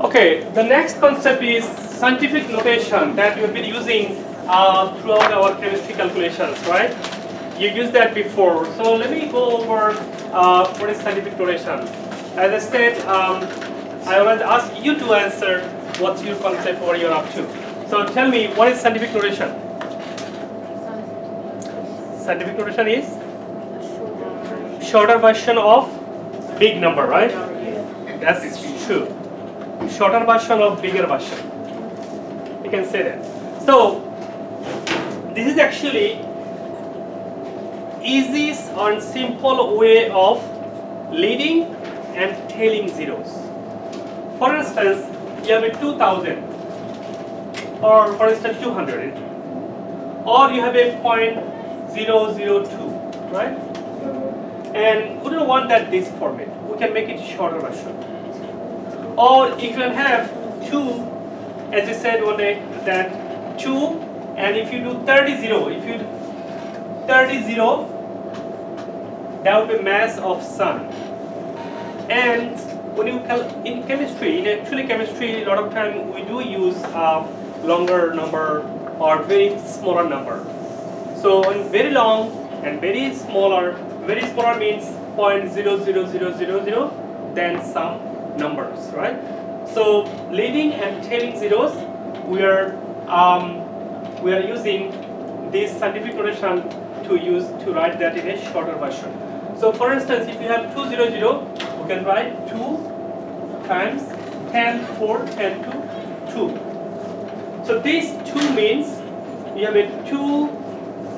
Okay, the next concept is scientific notation that we have been using throughout our chemistry calculations, right? You used that before. So let me go over what is scientific notation. As I said, I always ask you to answer what's your concept, what you're up to. So tell me, what is scientific notation? Scientific notation is shorter version of big number, right? That's true. Shorter version of bigger version. You can say that. So this is actually easiest and simple way of leading and tailing zeros. For instance, you have a 2000, or for instance 200, or you have a 0.002, right? And we don't want that this format. We can make it shorter version. Or you can have 2, as you said one day, that 2, and if you do 30, if you do 30, that would be mass of sun. And when you in chemistry, in actually chemistry, a lot of time we do use longer number or very smaller number. So when very long and very smaller means 0.00000, then some numbers, right? So leading and tailing zeros, we are using this scientific notation to write that in a shorter version. So for instance, if you have 200, we can write 2 times 10, 4, 10 to 2. So this 2 means you have a 2,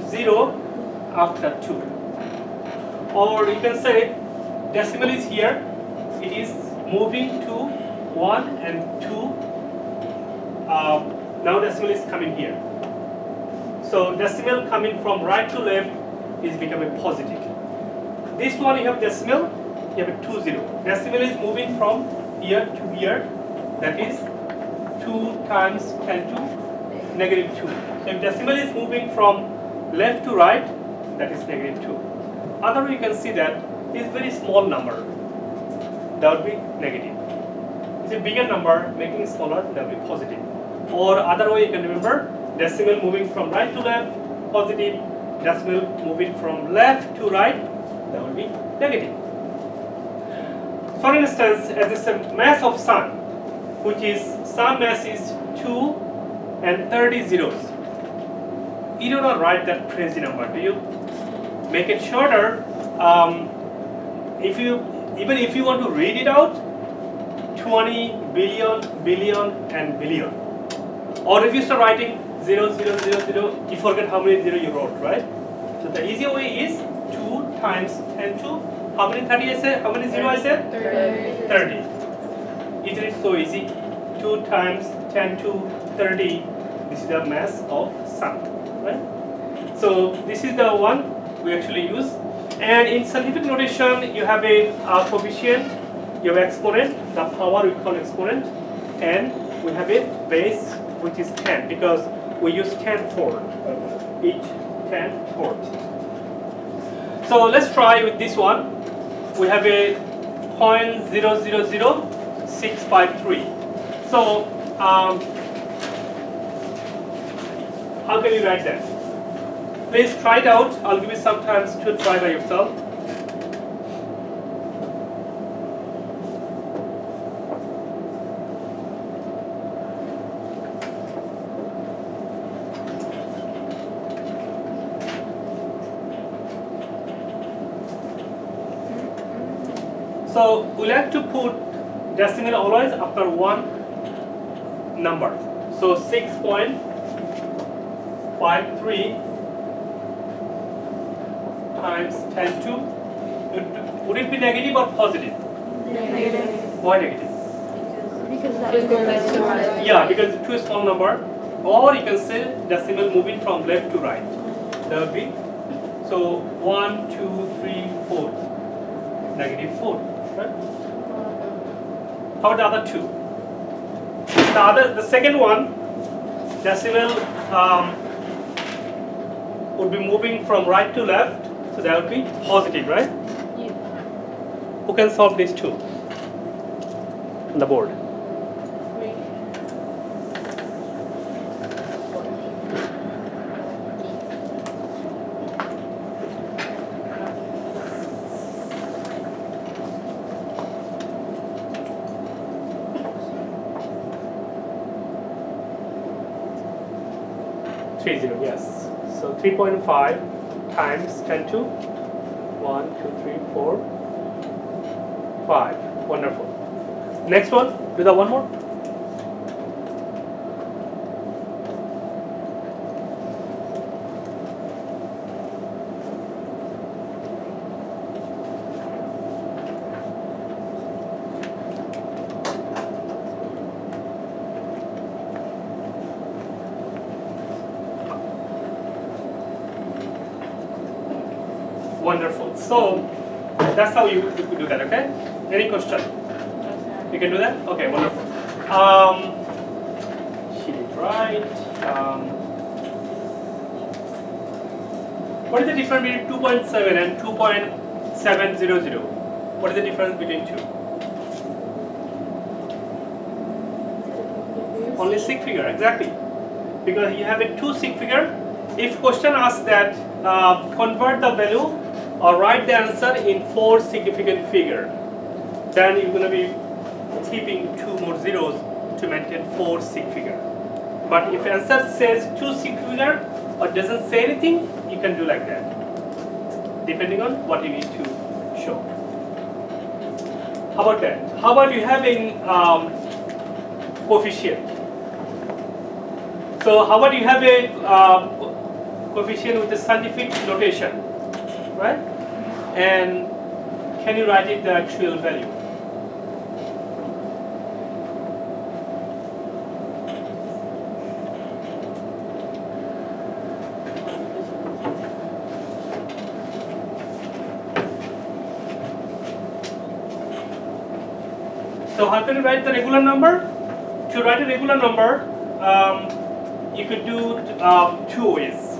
0 after 2. Or you can say decimal is here, it is moving to 1 and 2. Now decimal is coming here. So decimal coming from right to left is becoming positive. This one you have decimal, you have a 2, 0. Decimal is moving from here to here, that is 2 times 10 to negative 2. So if decimal is moving from left to right, that is negative 2. Other way you can see that is very small number, that would be negative. It's a bigger number, making it smaller, that would be positive. Or other way you can remember, decimal moving from right to left, positive. Decimal moving from left to right, that will be negative. For instance, as I said, mass of sun, which is sun mass is 2 and 30 zeros. You do not write that crazy number, do you? Make it shorter. Even if you want to read it out, 20 billion, billion, and billion. Or if you start writing 0, 0, 0, 0, you forget how many 0 you wrote, right? So the easier way is 2 times 10 to, how many 30 I said? How many 0 I said? 30. Isn't it so easy? 2 times 10 to 30, this is the mass of sun, right? So this is the one we actually use. And in scientific notation, you have a coefficient, you have exponent, the power we call exponent, and we have a base which is 10 because we use 10 for each 10 for. So let's try with this one. We have a 0.000653. So how can you write that? Please try it out. I'll give you some time to try by yourself. So we like to put decimal always after one number. So 6.53 times 10 to, would it be negative or positive? Negative. Why negative? Because that is going back to right. Yeah, because it's too small number. Or you can say decimal moving from left to right. That would be, so 1, 2, 3, 4. Negative 4. Right? How about the other two? The second one, decimal would be moving from right to left, so that would be positive, right? Yeah. Who can solve these two on the board? 30, yes. So 3.5 times 10 to 1, 2, 3, 4, 5. Wonderful. Next one, do that one more. Wonderful. So that's how you could do that, okay? Any question? You can do that? Okay, wonderful. She did right. What is the difference between 2.7 and 2.700? What is the difference between two? Only sig figure, exactly. Because you have a 2 sig figure. If question asks that convert the value or write the answer in 4 significant figure, then you're going to be keeping 2 more zeros to maintain 4 sig figure. But if answer says 2 sig figure or doesn't say anything, you can do like that, depending on what you need to show. How about that? How about you having coefficient? So how about you have a coefficient with a scientific notation, right? And can you write it the actual value? So how can you write the regular number? To write a regular number, you could do 2 ways.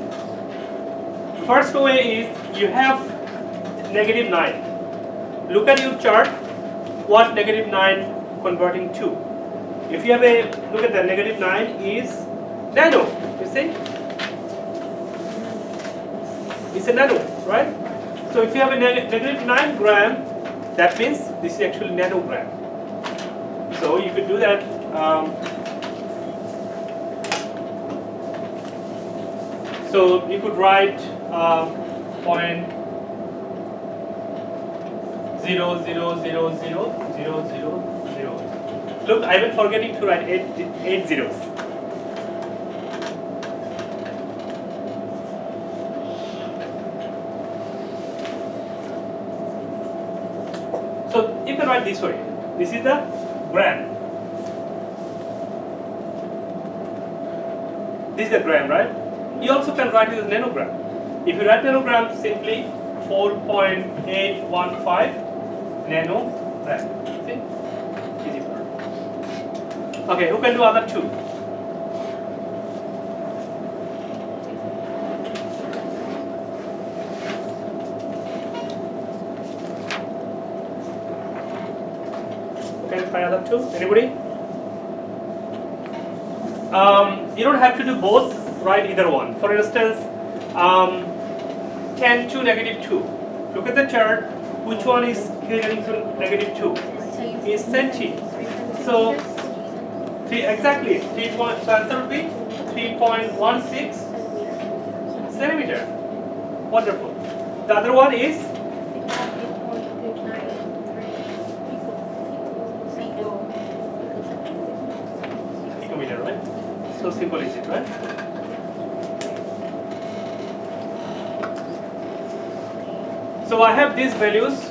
First way is you have -9. Look at your chart, what -9 converting to. If you have a, look at the -9 is nano, you see? It's a nano, right? So if you have a -9 gram, that means this is actually nanogram. So you could do that. So you could write 0.00000000. Look, I will forgetting to write 8 zeros. So you can write this way. This is the gram. This is the gram, right? You also can write it as nanogram. If you write nanogram, simply 4.815 nanogram. See? Easy part. Okay, who can do other two? Who can try other two? Anybody? You don't have to do both. Write either one. For instance, 10 to -2. Look at the chart. Which one is getting to -2? Is centi. So exactly 3 point. So answer would be 3.16 centimeter. Wonderful. The other one is picometer, right? So simple is it, right? So I have these values.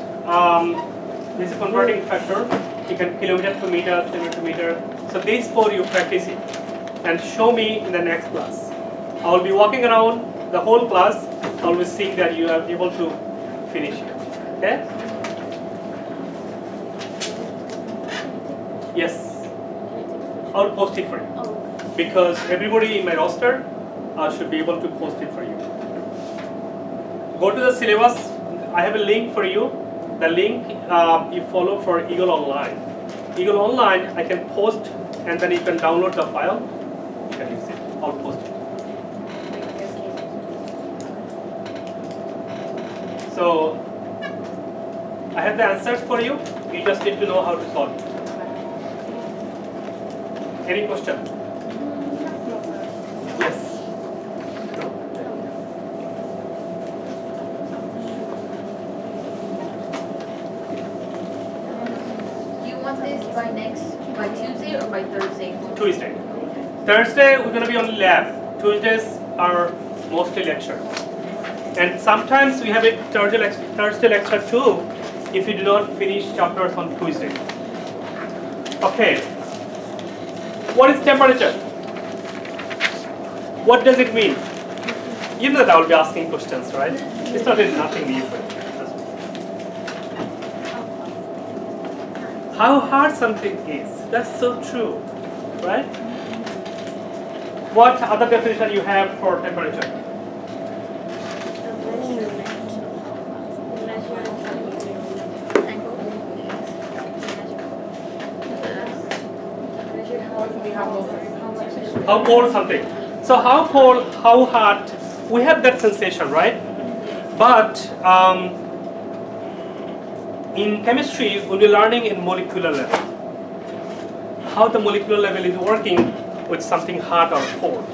This is converting factor. You can kilometer to meter, centimeter to meter. So these 4 you practice it and show me in the next class. I will be walking around the whole class. I will be seeing that you are able to finish it. Okay? Yes. I will post it for you because everybody in my roster should be able to post it for you. Go to the syllabus. I have a link for you. The link you follow for Eagle Online. Eagle Online, I can post and then you can download the file. You can use it. I'll post it. So I have the answers for you. You just need to know how to solve it. Any question? Yes. By Tuesday or by Thursday? Tuesday. Thursday we're going to be on lab. Tuesdays are mostly lecture. And sometimes we have a Thursday lecture too if you do not finish chapters on Tuesday. Okay. What is temperature? What does it mean? You know that I will be asking questions, right? It's not nothing new. How hard something is. That's so true, right? What other definition you have for temperature? How cold something. So how cold, how hot, we have that sensation, right? But in chemistry, we'll be learning in molecular level. How the molecular level is working with something hot or cold.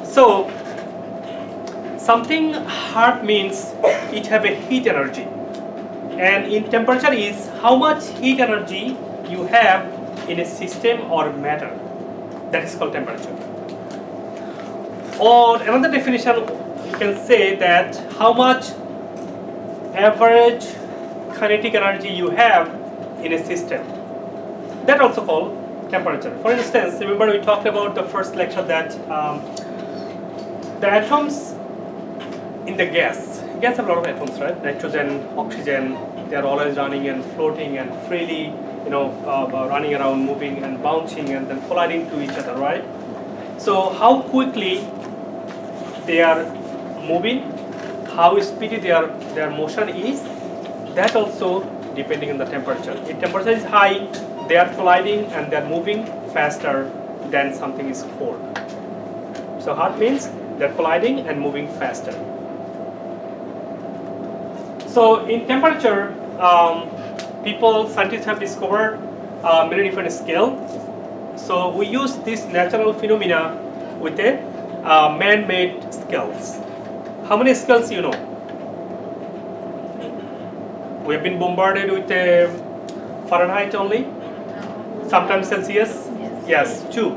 So something hot means it have a heat energy. And in temperature is how much heat energy you have in a system or matter. That is called temperature. Or another definition, you can say that how much average kinetic energy you have in a system. That also called temperature. For instance, remember we talked about the first lecture that the atoms in the gas have a lot of atoms, right? Nitrogen, oxygen, they are always running and floating and freely, running around, moving and bouncing and then colliding to each other, right? So how quickly they are moving, how speedy their motion is, that also depending on the temperature. If temperature is high, they are colliding and they are moving faster than something is cold. So hot means they are colliding and moving faster. So in temperature, scientists have discovered many different scales. So we use this natural phenomena with a man-made scales. How many scales you know? We have been bombarded with Fahrenheit only, sometimes Celsius. Yes, 2.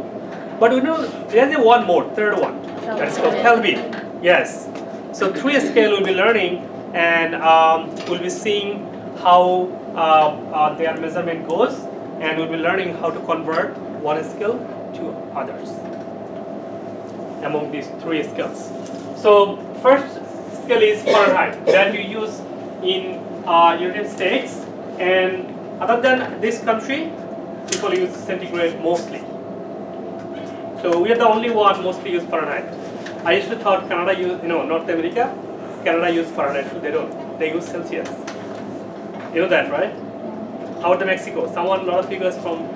But we know there is one more, third one. That is called Kelvin. Yes. So 3 scale we'll be learning, and we'll be seeing how their measurement goes, and we'll be learning how to convert one scale to others among these 3 scales. So first scale is Fahrenheit that you use in United States, and other than this country, people use centigrade mostly. So we are the only one mostly use Fahrenheit. I used to thought Canada use, North America, Canada use Fahrenheit, so they don't. They use Celsius. You know that, right? How about Mexico? A lot of figures from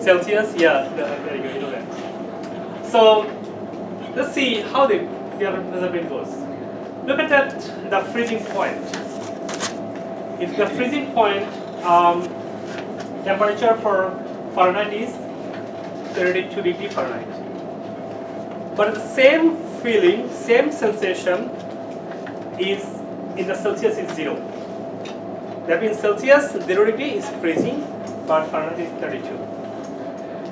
Celsius? Yeah, very good, you know that. So let's see how their measurement goes. Look at that, the freezing point. If the freezing point temperature for Fahrenheit is 32 degrees Fahrenheit. But the same feeling, same sensation is in the Celsius is 0. That means Celsius 0 degree is freezing, but Fahrenheit is 32.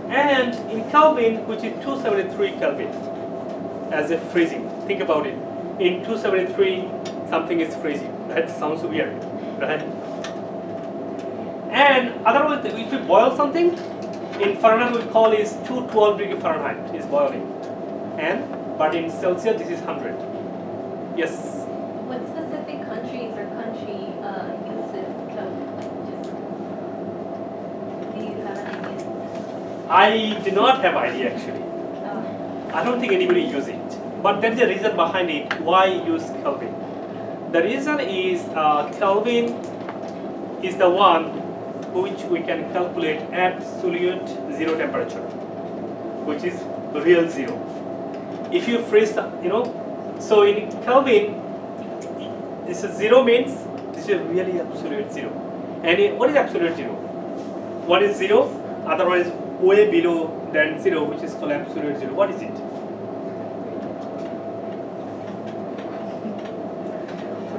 And in Kelvin, which is 273 Kelvin, as a freezing. Think about it. In 273, something is freezing. That sounds weird, right? And otherwise, if we boil something, in Fahrenheit we call is 212 degree Fahrenheit is boiling. But in Celsius, this is 100. Yes? What specific countries or country uses Kelvin? Do you have an idea? I do not have idea actually. I don't think anybody uses it. But there is a reason behind it, why use Kelvin. The reason is Kelvin is the one which we can calculate absolute 0 temperature, which is real 0. If you freeze, so in Kelvin, this is 0 means this is really absolute 0. And what is absolute 0? One is 0, other one is way below than 0, which is called absolute 0. What is it?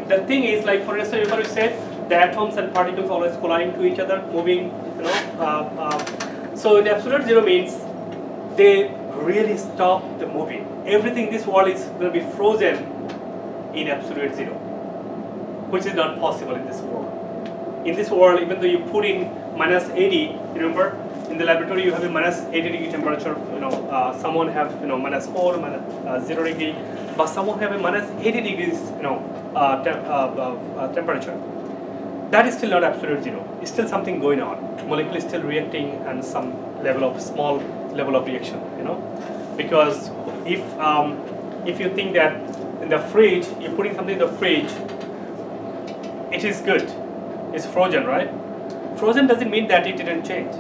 The thing is, like for instance, we said the atoms and particles always colliding to each other, moving, so the absolute zero means they really stop the moving. Everything in this world is going to be frozen in absolute zero, which is not possible in this world. In this world, even though you put in minus 80, remember, in the laboratory you have a minus 80 degree temperature, someone have, minus 4, minus 0 degree, but someone have a minus 80 degrees, temperature. That is still not absolute zero. It's still something going on. Molecule is still reacting and some level of small level of reaction, because if you think that in the fridge, you're putting something in the fridge, it is good. It's frozen, right? Frozen doesn't mean that it didn't change.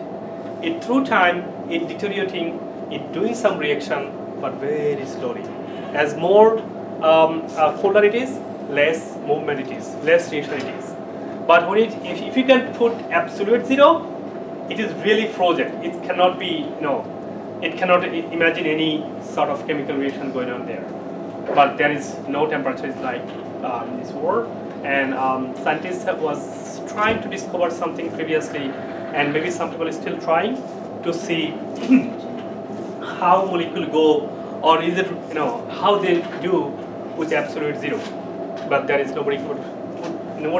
It through time, it deteriorating, it doing some reaction, but very slowly. As more colder it is, less movement it is, less reaction it is. But when if you can put absolute zero, it is really frozen. It cannot be, it cannot imagine any sort of chemical reaction going on there. But there is no temperature like in this world. And scientists was trying to discover something previously, and maybe some people are still trying to see how molecule go, or is it, how they do with absolute zero. But there is nobody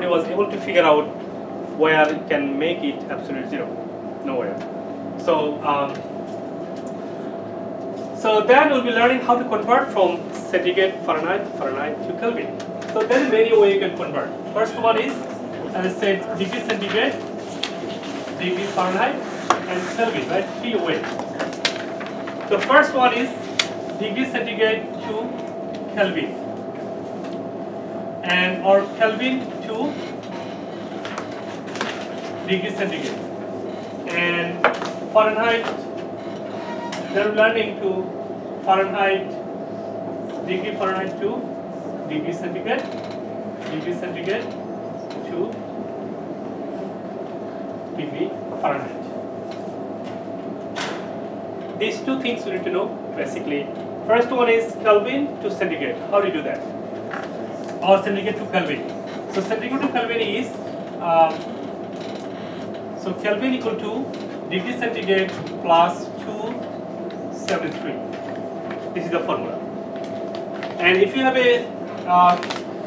was able to figure out where it can make it absolute zero. Nowhere. So so then we'll be learning how to convert from centigrade, Fahrenheit to Kelvin. So there is many ways you can convert. First one is, as I said, degree centigrade, degree Fahrenheit, and Kelvin, right? 3 ways. The first one is degree centigrade to Kelvin, and or Kelvin to degree centigrade, and Fahrenheit. They're learning to Fahrenheit, degree Fahrenheit to degree centigrade to degree Fahrenheit. These two things you need to know basically. First one is Kelvin to centigrade. How do you do that? Or centigrade to Kelvin. So centigrade to Kelvin is so Kelvin equal to degree centigrade plus 273. This is the formula. And if you have a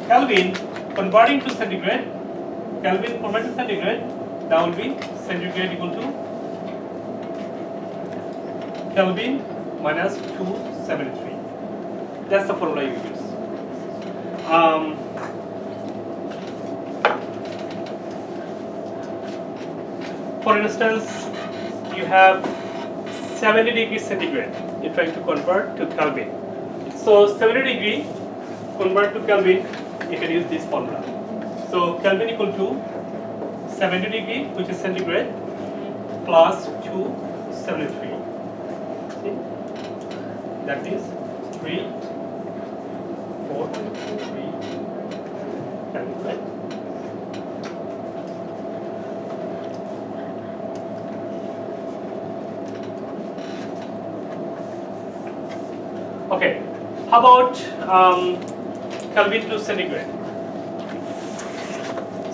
Kelvin converting to centigrade, that will be centigrade equal to Kelvin minus 273. That's the formula you use. For instance, you have 70 degrees centigrade. You're trying to convert to Kelvin. So 70 degree convert to Kelvin, you can use this formula. So Kelvin equal to 70 degree, which is centigrade, plus 273. See? That is 3, 4, 3 Kelvin, right? Okay, how about Kelvin to centigrade?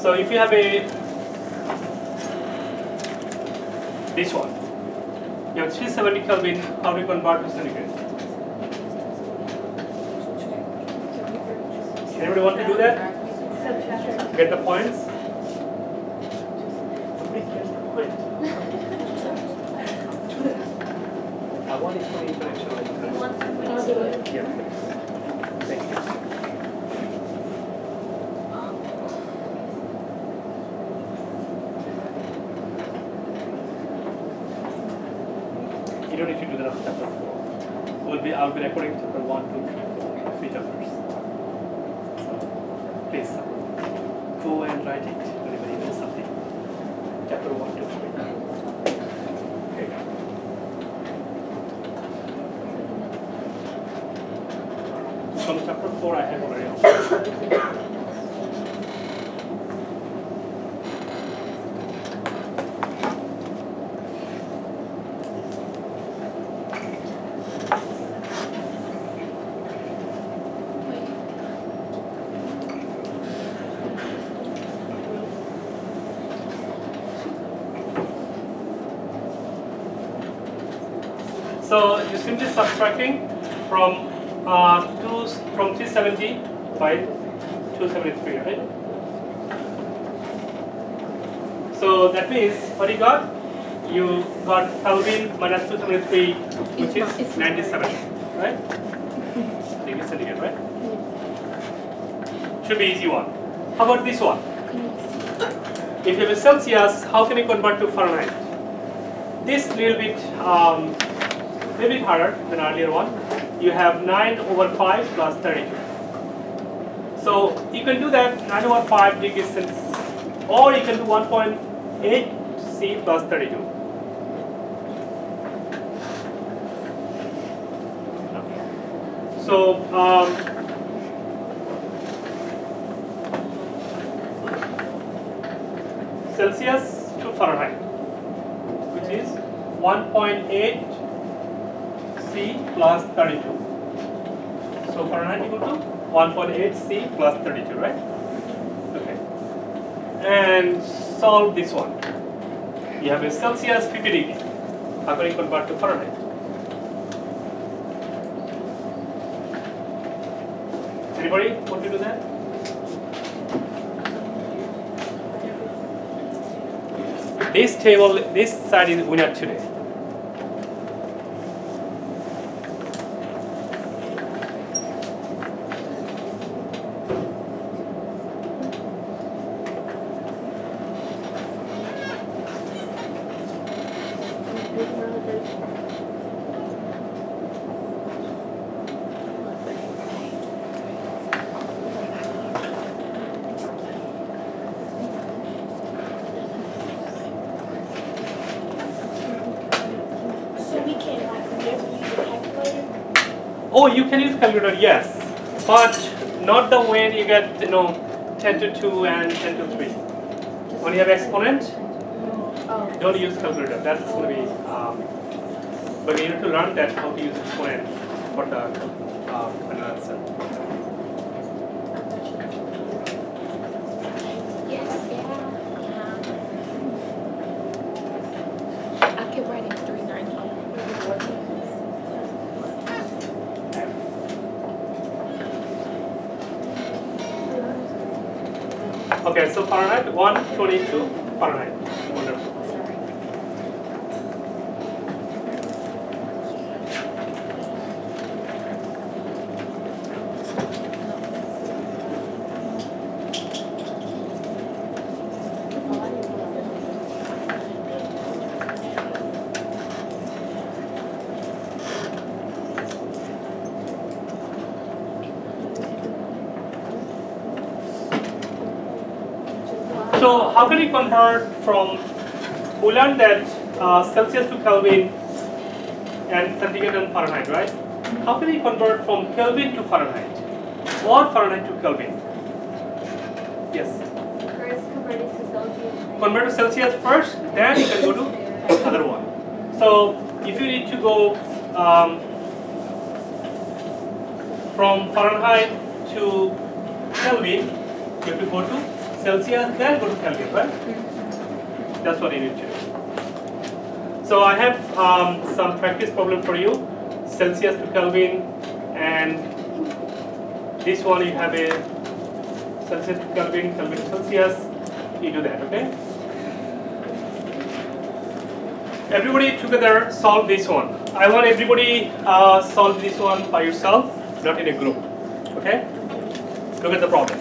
So if you have this one, you have 370 Kelvin, how do you convert to centigrade? Anybody want to do that? Get the points? I want it for international. Yeah. Thank you. You don't need to do that on chapter 4. I'll be recording chapter 1, 2, 3, 4, 3 chapters. So please go and write it whenever you know something. Chapter 1, 2, 3. Okay. From chapter 4 I have already answered. So you're simply subtracting from 370 by 273, right? So that means what you got? You got Kelvin minus 273, which is 97, right? Degree centigrade, right? Should be easy one. How about this one? If you have a Celsius, how can you convert to Fahrenheit? This little bit harder than earlier one. You have 9/5 plus 32. So you can do that 9/5 degrees Celsius, or you can do 1.8 C plus 32. So Celsius to Fahrenheit, which is 1.8 C plus 32. So Fahrenheit equal to 1.8 C plus 32, right? Okay. And solve this one. You have a Celsius 50 degree. How can you convert to Fahrenheit? Anybody want to do that? This table, this side is winner today. Oh, you can use calculator, yes, but not the way you get 10 to 2 and 10 to 3. When you have exponent, don't use calculator. That's going to be, but you need to learn that how to use exponent for the final answer. I kept writing 390. Okay, so Fahrenheit 122 Fahrenheit. Wonderful. So how can you convert from, we learned that Celsius to Kelvin and centigrade and Fahrenheit, right? How can you convert from Kelvin to Fahrenheit or Fahrenheit to Kelvin? Yes? First convert it to Celsius. Convert to Celsius first, then you can go to another one. So if you need to go from Fahrenheit to Kelvin, you have to go to Celsius, then go to Kelvin, right? That's what you need to do. So I have some practice problem for you. Celsius to Kelvin, and this one you have a Celsius to Kelvin, Kelvin to Celsius. You do that, okay? Everybody together solve this one. I want everybody solve this one by yourself, not in a group, okay? Look at the problem.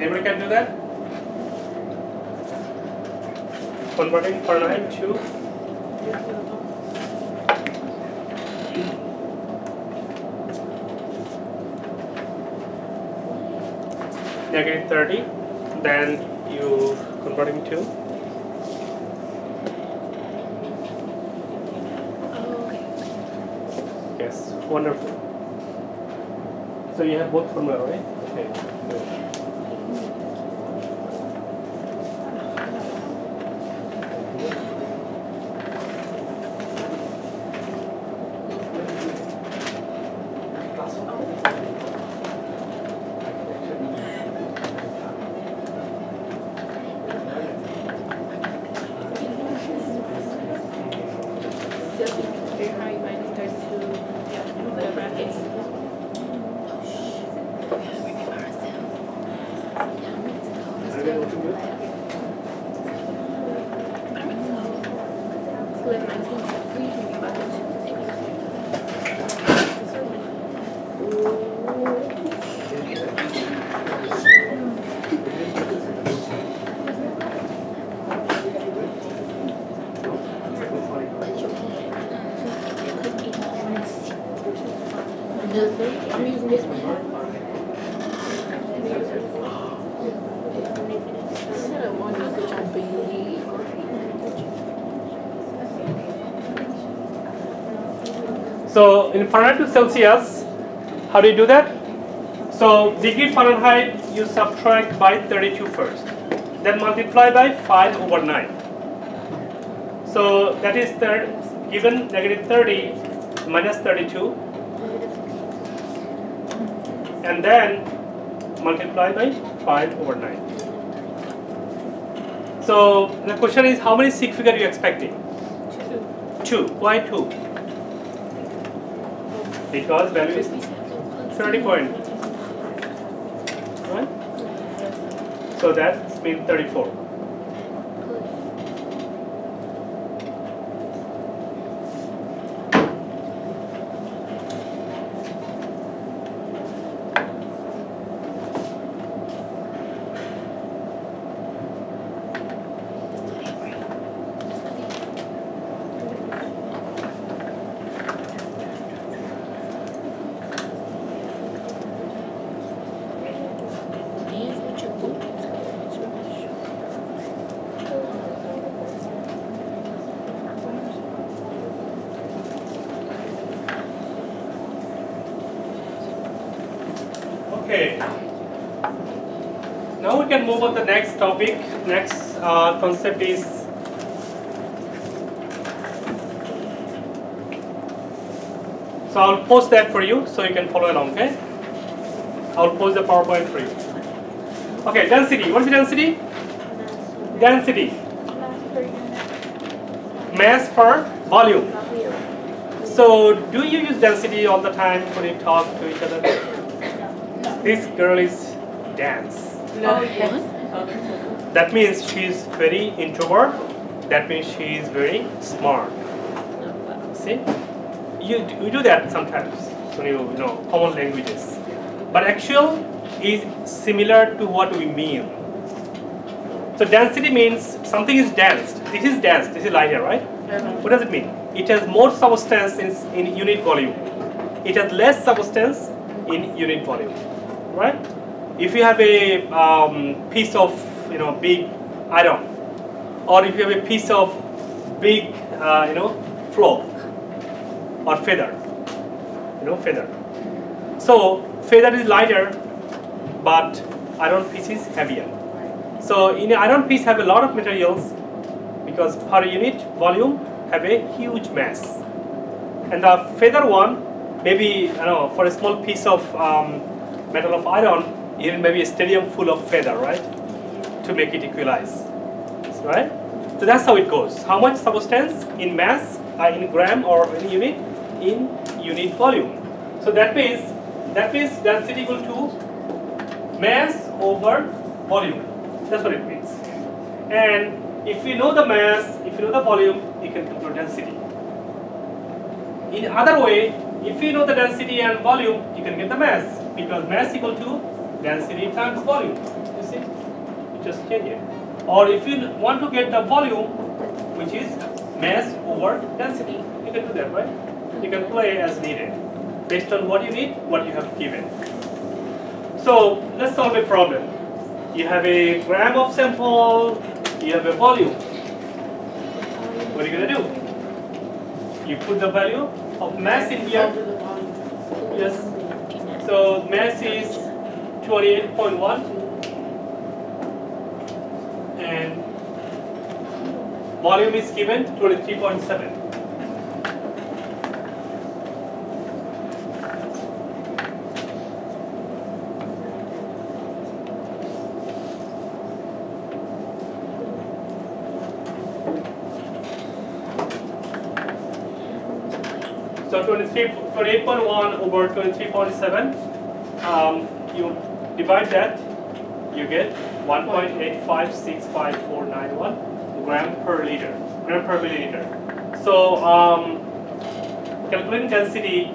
Anybody can do that? Converting Fahrenheit to -30, then you converting to yes, wonderful. So you have both formula, right? Okay. Good. I'm using this one. So in Fahrenheit to Celsius, how do you do that? So degree Fahrenheit you subtract by 32 first, then multiply by 5/9. So that is given -30 minus 32, and then multiply by 5/9. So the question is, how many sig figure are you expecting? 2. Why 2? Because value is 30 point. Right? So that means 34. Okay. Now we can move on to the next topic. Next concept is so I'll post that for you so you can follow along. Okay. I'll post the PowerPoint for you. Okay, density. What is the density? Density. Mass per volume. So do you use density all the time when you talk to each other? This girl is dense. No, yes. That means she is very introvert. That means she is very smart. See, we do that sometimes when you know common languages. But actual is similar to what we mean. So density means something is dense. This is dense. This is lighter, right? What does it mean? It has more substance in unit volume. It has less substance in unit volume, right? If you have a piece of big iron, or if you have a piece of big flock or feather, feather. So feather is lighter, but iron piece is heavier. So in an iron piece have a lot of materials because per unit volume have a huge mass, and the feather one maybe for a small piece of metal of iron, even maybe a stadium full of feather, right? To make it equalize, right? So that's how it goes. How much substance in mass, in gram or in unit, in unit volume. So that means density equal to mass over volume. That's what it means. And if you know the mass, if you know the volume, you can calculate density. In other way, if you know the density and volume, you can get the mass, because mass equal to density times volume. You see? just change it. Or if you want to get the volume, which is mass over density, you can do that, right? You can play as needed, based on what you need, what you have given. So let's solve a problem. You have a gram of sample, you have a volume. What are you going to do? You put the value of mass in here. Yes. So mass is 28.1 and volume is given 23.7. So 28.1 over 23.7, you divide that, you get 1.8565491 gram per liter, gram per milliliter. So calculating density,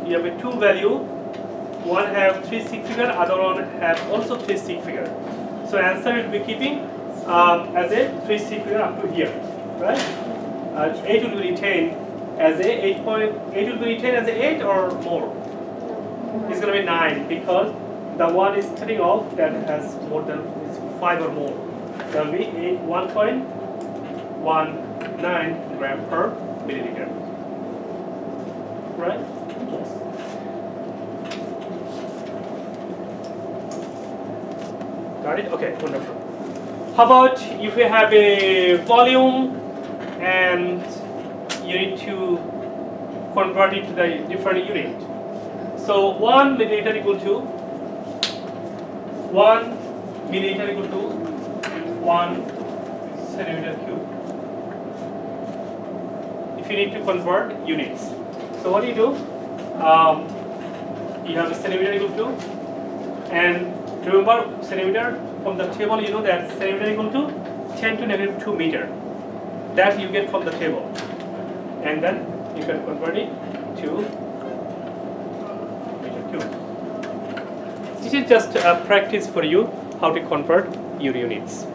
you have a two value, one have 3 sig figure, other one have also 3 sig figure. So answer will be keeping as a 3 sig figure up to here, right? 8 will be retained as a 8 will be retained as a 8 or more. It's going to be 9 because the one is cutting off that has more than 5 or more. There will be 1.19 gram per milliliter. Right? Yes. Got it? Okay, wonderful. How about if we have a volume and you need to convert it to the different unit. So 1 milliliter equal to 1 milliliter equal to 1 centimeter cube. If you need to convert units. So what do? You have a centimeter equal to, and remember centimeter from the table, you know that centimeter equal to 10 to negative 2 meter. That you get from the table. And then you can convert it to meter cube. This is just a practice for you how to convert your units.